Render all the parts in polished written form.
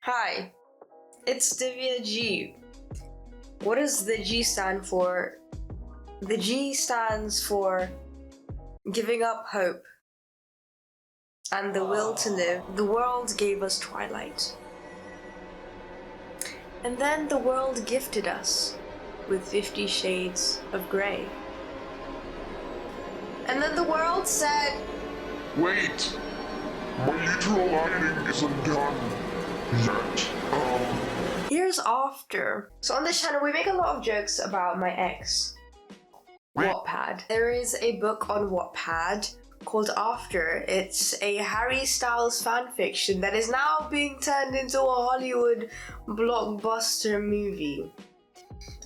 Hi, it's Divya G. What does the G stand for? The G stands for giving up hope and the will to live. The world gave us twilight. And then the world gifted us with 50 Shades of Grey. And then the world said, Wait! My literal lighting isn't done yet. here's After. So on this channel we make a lot of jokes about my ex, Wattpad. There is a book on Wattpad called After. It's a Harry Styles fanfiction that is now being turned into a Hollywood blockbuster movie.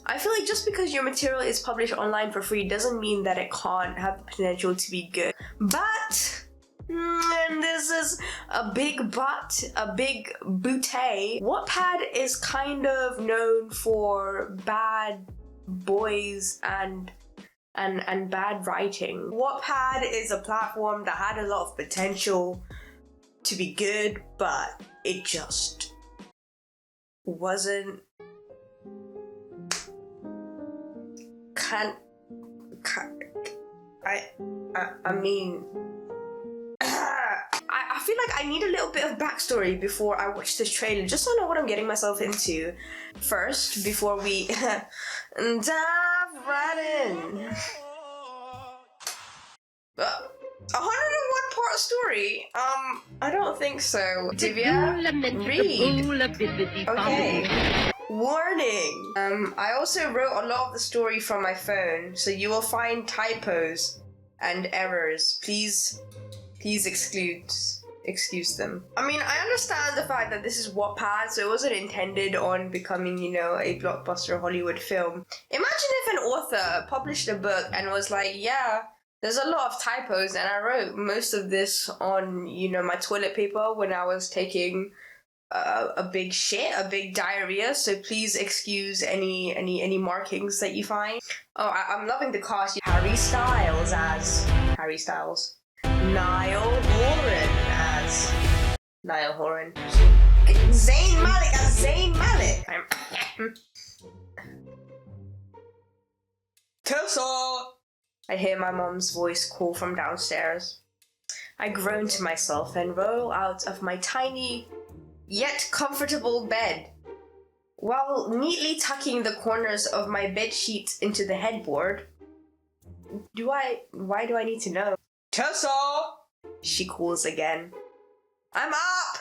I feel like just because your material is published online for free doesn't mean that it can't have the potential to be good. But, and this is a big but, a big bootay, Wattpad is kind of known for bad boys and bad writing. Wattpad is a platform that had a lot of potential to be good, but it just wasn't. I mean, I feel like I need a little bit of backstory before I watch this trailer, just so I know what I'm getting myself into. First, before we dive right in. 101 part story? I don't think so. Divya, read. Okay. Warning! I also wrote a lot of the story from my phone, so you will find typos and errors. Please excuse them. I mean, I understand the fact that this is Wattpad, so it wasn't intended on becoming, a blockbuster Hollywood film. Imagine if an author published a book and was like, yeah, there's a lot of typos, and I wrote most of this on, my toilet paper when I was taking a big shit, a big diarrhea, so please excuse any markings that you find. Oh, I'm loving the cast. Harry Styles as Harry Styles. Niall Horan as Niall Horan. Zayn Malik as Zayn Malik. Tessa! I hear my mom's voice call from downstairs. I groan to myself and roll out of my tiny yet comfortable bed, while neatly tucking the corners of my bed sheets into the headboard. Why do I need to know? Tessa! She calls again. I'm up!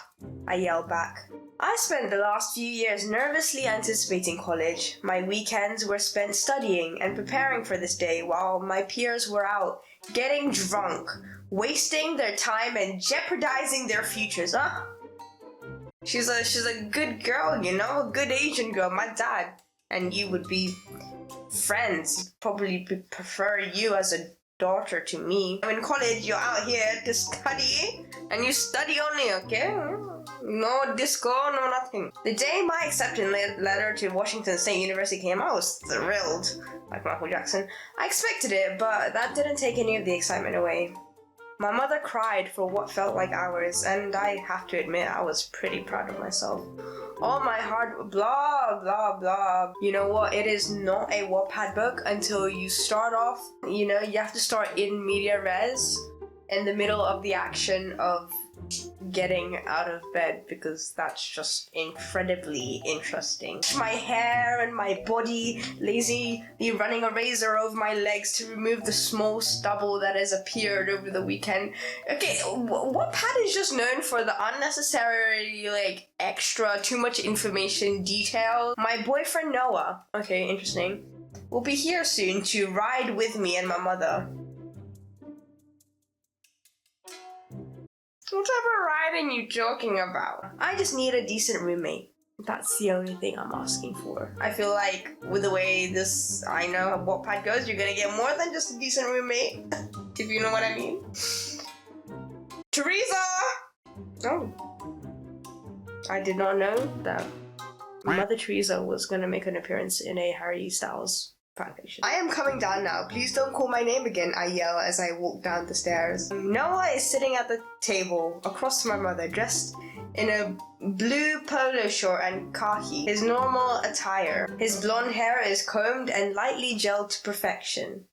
I yell back. I spent the last few years nervously anticipating college. My weekends were spent studying and preparing for this day while my peers were out getting drunk, wasting their time and jeopardizing their futures, huh? She's a good girl, a good Asian girl. My dad and you would be friends. He'd probably prefer you as a daughter to me. In college, you're out here to study, and you study only, okay? No disco, no nothing. The day my acceptance letter to Washington State University came, I was thrilled, like Michael Jackson. I expected it, but that didn't take any of the excitement away. My mother cried for what felt like hours, and I have to admit I was pretty proud of myself. All my hard blah blah blah. You know what? It is not a Wattpad book until you start off. You have to start in media res, in the middle of the action of getting out of bed, because that's just incredibly interesting. My hair and my body, lazily running a razor over my legs to remove the small stubble that has appeared over the weekend. Okay, Wattpad is just known for the unnecessary, extra, too much information, detail. My boyfriend Noah, okay, interesting, will be here soon to ride with me and my mother. Whatever riding you joking about? I just need a decent roommate. That's the only thing I'm asking for. I feel like with the way I know how Wattpad goes, you're gonna get more than just a decent roommate. If you know what I mean. Teresa! Oh. I did not know that Mother Teresa was gonna make an appearance in a Harry Styles fanfiction. I am coming down now. Please don't call my name again, I yell as I walk down the stairs. Noah is sitting at the table across from my mother, dressed in a blue polo shirt and khaki, his normal attire. His blonde hair is combed and lightly gelled to perfection.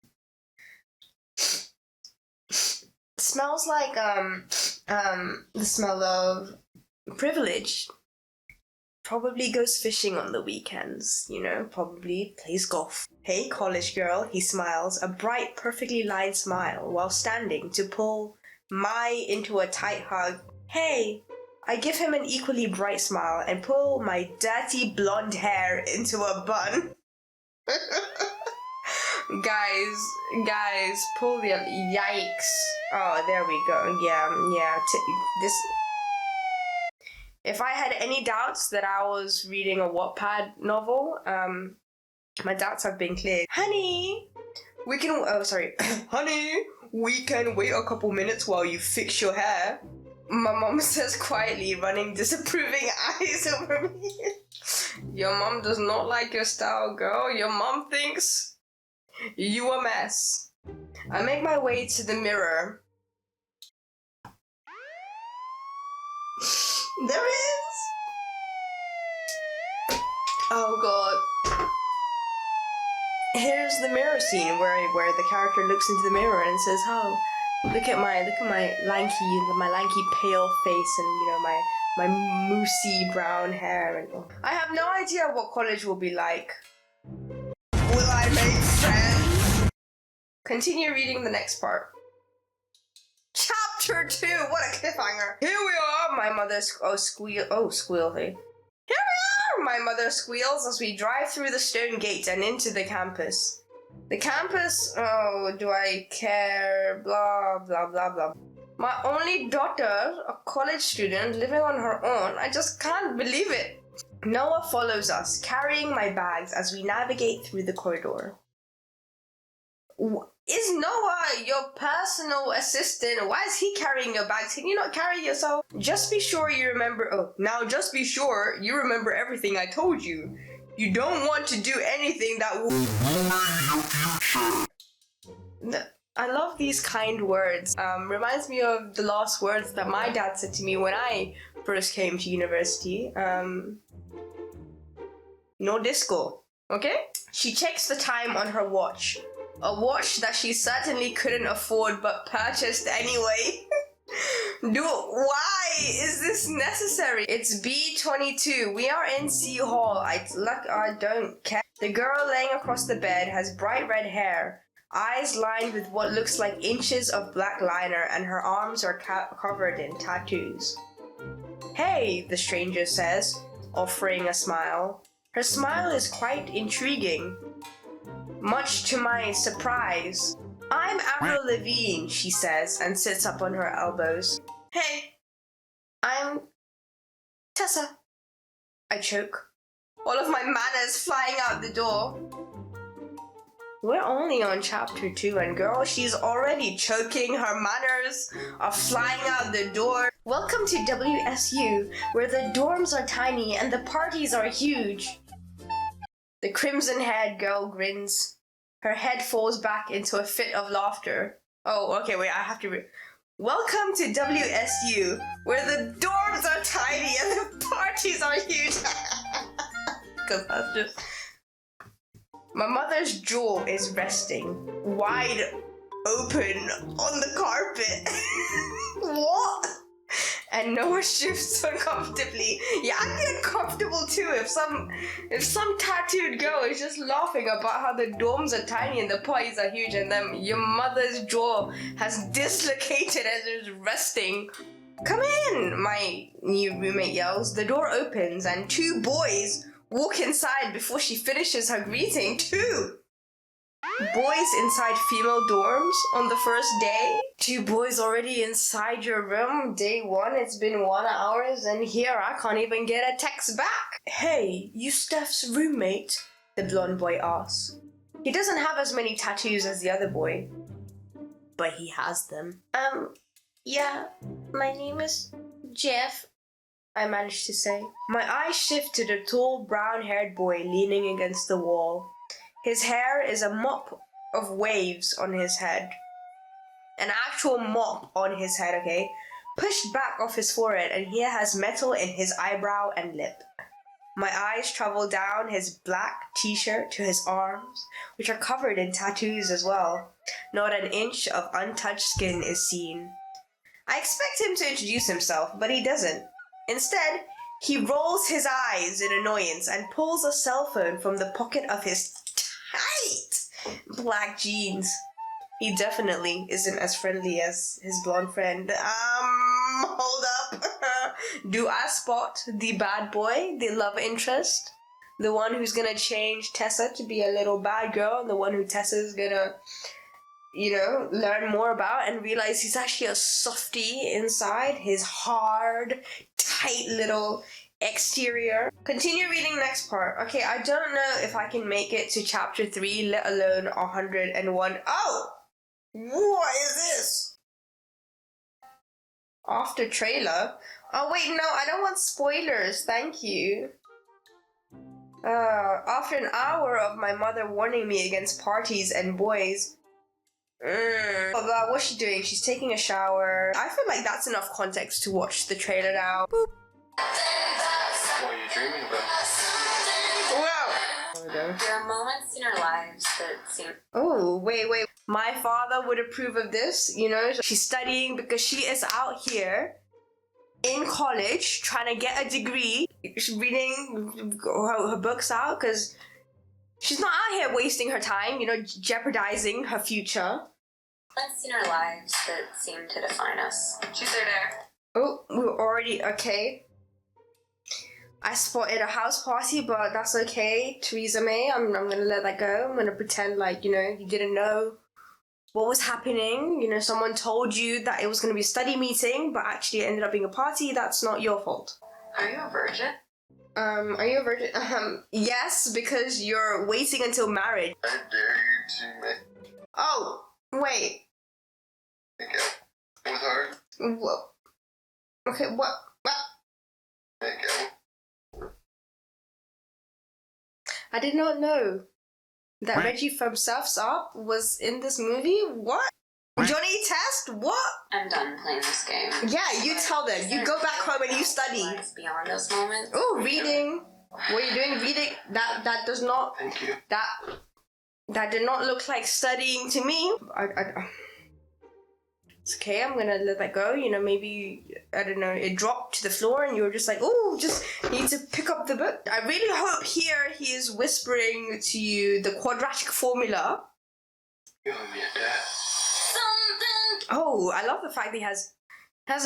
Smells like the smell of privilege. Probably goes fishing on the weekends, probably plays golf. Hey, college girl, he smiles, a bright, perfectly lined smile, while standing to pull Mai into a tight hug. Hey, I give him an equally bright smile and pull my dirty blonde hair into a bun. Guys, pull the... Yikes. Oh, there we go. Yeah. This... If I had any doubts that I was reading a Wattpad novel, my doubts have been cleared. Honey, we can... Oh, sorry. Honey, we can wait a couple minutes while you fix your hair. My mom says quietly, running disapproving eyes over me. Your mom does not like your style, girl. Your mom thinks you a mess. I make my way to the mirror. There is! Oh god. Here's the mirror scene where the character looks into the mirror and says, "Oh, look at my lanky pale face and my moosey brown hair and I have no idea what college will be like. Will I make friends?" Continue reading the next part. Chapter 2, what a cliffhanger. Here we are, my mother squealing. Here we are, my mother squeals as we drive through the stone gate and into the campus. The campus, oh, do I care, blah, blah, blah, blah. My only daughter, a college student living on her own, I just can't believe it. Noah follows us, carrying my bags as we navigate through the corridor. Is Noah your personal assistant? Why is he carrying your bags? Can you not carry yourself? Just be sure you remember... just be sure you remember everything I told you. You don't want to do anything that will... I love these kind words. Reminds me of the last words that my dad said to me when I first came to university. No disco, okay? She checks the time on her watch. A watch that she certainly couldn't afford but purchased anyway. Why is this necessary? It's B22. We are in C Hall. I don't care. The girl laying across the bed has bright red hair, eyes lined with what looks like inches of black liner, and her arms are covered in tattoos. Hey, the stranger says, offering a smile. Her smile is quite intriguing. Much to my surprise. I'm Avril Lavigne, she says, and sits up on her elbows. Hey, I'm Tessa. I choke. All of my manners flying out the door. We're only on chapter 2, and girl, she's already choking. Her manners are flying out the door. Welcome to WSU, where the dorms are tiny and the parties are huge. The crimson-haired girl grins. Her head falls back into a fit of laughter. Oh, okay, wait, I have to Welcome to WSU, where the dorms are tiny and the parties are huge. Because that's just... My mother's jaw is resting, wide open on the carpet. What? And Noah shifts uncomfortably. Yeah, I'd be uncomfortable too if some tattooed girl is just laughing about how the dorms are tiny and the parties are huge, and then your mother's jaw has dislocated as it's resting. Come in, my new roommate yells. The door opens and 2 boys walk inside before she finishes her greeting. 2 boys inside female dorms on the first day? 2 boys already inside your room? Day 1, it's been 1 hour, and here I can't even get a text back. Hey, you Steph's roommate? The blonde boy asks. He doesn't have as many tattoos as the other boy, but he has them. Yeah, my name is Jeff, I managed to say. My eyes shift to the tall, brown-haired boy leaning against the wall. His hair is a mop of waves on his head. An actual mop on his head, okay? pushed back off his forehead, and he has metal in his eyebrow and lip. My eyes travel down his black t-shirt to his arms, which are covered in tattoos as well. Not an inch of untouched skin is seen. I expect him to introduce himself, but he doesn't. Instead, he rolls his eyes in annoyance and pulls a cell phone from the pocket of his tight black jeans. He definitely isn't as friendly as his blonde friend. Hold up. Do I spot the bad boy, the love interest? The one who's gonna change Tessa to be a little bad girl, and the one who Tessa's gonna, learn more about and realize he's actually a softie inside his hard, tight little exterior. Continue reading next part. Okay, I don't know if I can make it to chapter 3, let alone 101. Oh! What is this? After trailer? Oh wait, no, I don't want spoilers, thank you. After an hour of my mother warning me against parties and boys. What's she doing? She's taking a shower. I feel like that's enough context to watch the trailer now. Boop. What are you dreaming about? Wow. There are moments in our lives that seem... Oh, wait. My father would approve of this, She's studying because she is out here in college trying to get a degree. She's reading her books out because she's not out here wasting her time, jeopardizing her future. Moments in our lives that seem to define us. She's there. Oh, we're already... Okay. I spotted a house party, but that's okay. Theresa May, I'm gonna let that go. I'm gonna pretend like, you didn't know what was happening. Someone told you that it was gonna be a study meeting, but actually it ended up being a party. That's not your fault. Are you a virgin? Are you a virgin? Yes, because you're waiting until marriage. I dare you to make Oh, wait. out with her. Whoa. Okay, what? Make out. I did not know that Reggie from Surf's Up was in this movie. What? Johnny Test? What? I'm done playing this game. Yeah, you tell them. You go back home and you study. Beyond those moments. Oh, reading. What are you doing? Reading? That does not. Thank you. That did not look like studying to me. It's okay, I'm gonna let that go. Maybe, I don't know, it dropped to the floor and you were just like, oh, just need to pick up the book. I really hope here he is whispering to you the quadratic formula. You owe me a debt. Oh, I love the fact that he has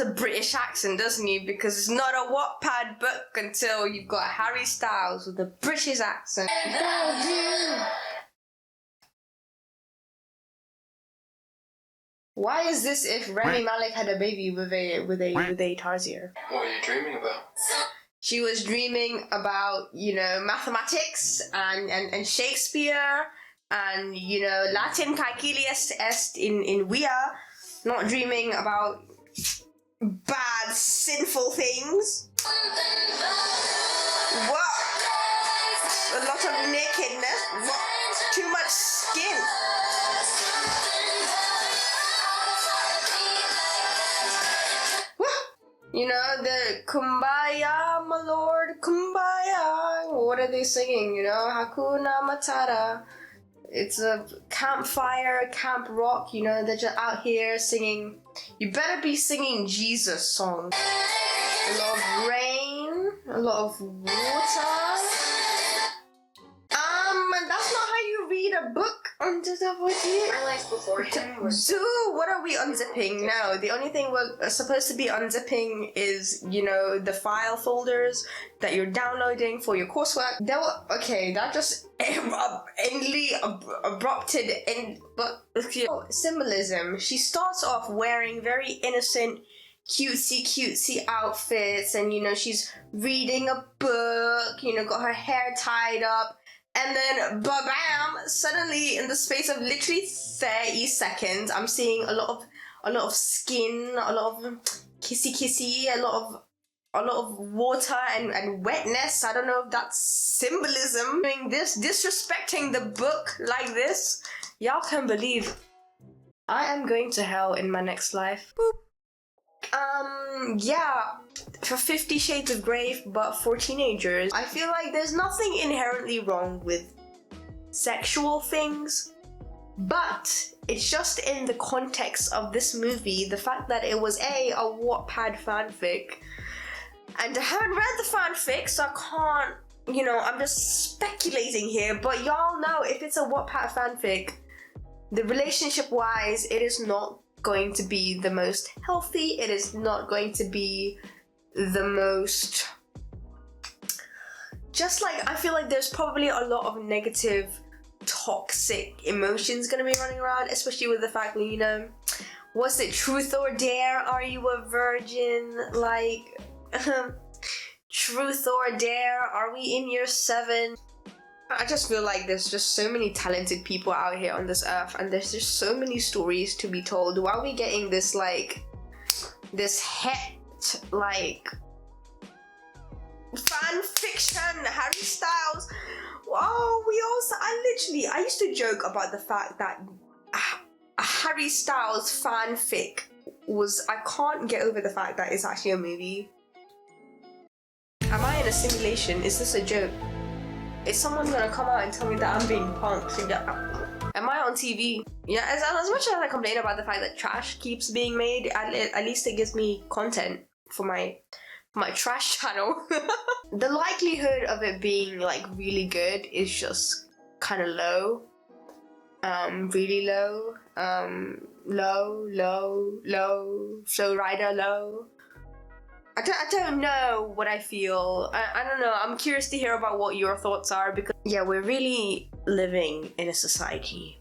a British accent, doesn't he? Because it's not a Wattpad book until you've got Harry Styles with a British accent. Why is this if Rami Malek had a baby with a Tarsier? What are you dreaming about? She was dreaming about, mathematics and Shakespeare and, Latin caecilius est in via, not dreaming about bad, sinful things. What? A lot of nakedness? What? Too much skin? The Kumbaya, my lord, Kumbaya. What are they singing? Hakuna Matata. It's a campfire, camp rock. They're just out here singing. You better be singing Jesus songs. A lot of rain, a lot of water. That's not how you read a book on WD. My life before him was... So, what are we unzipping now? The only thing we're supposed to be unzipping is, the file folders that you're downloading for your coursework. That just endly abrupted in, but symbolism. She starts off wearing very innocent, cutesy outfits, and she's reading a book. Got her hair tied up. And then, ba-bam! Suddenly, in the space of literally 30 seconds, I'm seeing a lot of skin, a lot of kissy, a lot of water and wetness. I don't know if that's symbolism. Doing this, disrespecting the book like this. Y'all can believe I am going to hell in my next life. Boop. Yeah, for 50 Shades of Grey, but for teenagers. I feel like there's nothing inherently wrong with sexual things, but it's just in the context of this movie, the fact that it was a Wattpad fanfic, and I haven't read the fanfic, so I can't, I'm just speculating here, but y'all know if it's a Wattpad fanfic, the relationship-wise, it is not going to be the most healthy, it is not going to be the most... Just like, I feel like there's probably a lot of negative, toxic emotions gonna be running around, especially with the fact that, was it truth or dare? Are you a virgin? Like, truth or dare? Are we in year 7? I just feel like there's just so many talented people out here on this earth, and there's just so many stories to be told. Why are we getting this, fan fiction, Harry Styles? Oh, I used to joke about the fact that a Harry Styles fanfic I can't get over the fact that it's actually a movie. Am I in a simulation? Is this a joke? Is someone gonna come out and tell me that I'm being punked? Am I on TV? Yeah, as much as I complain about the fact that trash keeps being made, at least it gives me content for my trash channel. The likelihood of it being really good is just kind of low. Really low. Low. Flow Rider low. I don't know what I feel. I don't know. I'm curious to hear about what your thoughts are, because we're really living in a society.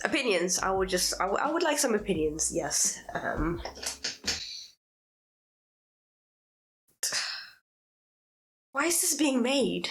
Opinions. I would like some opinions. Yes. Why is this being made?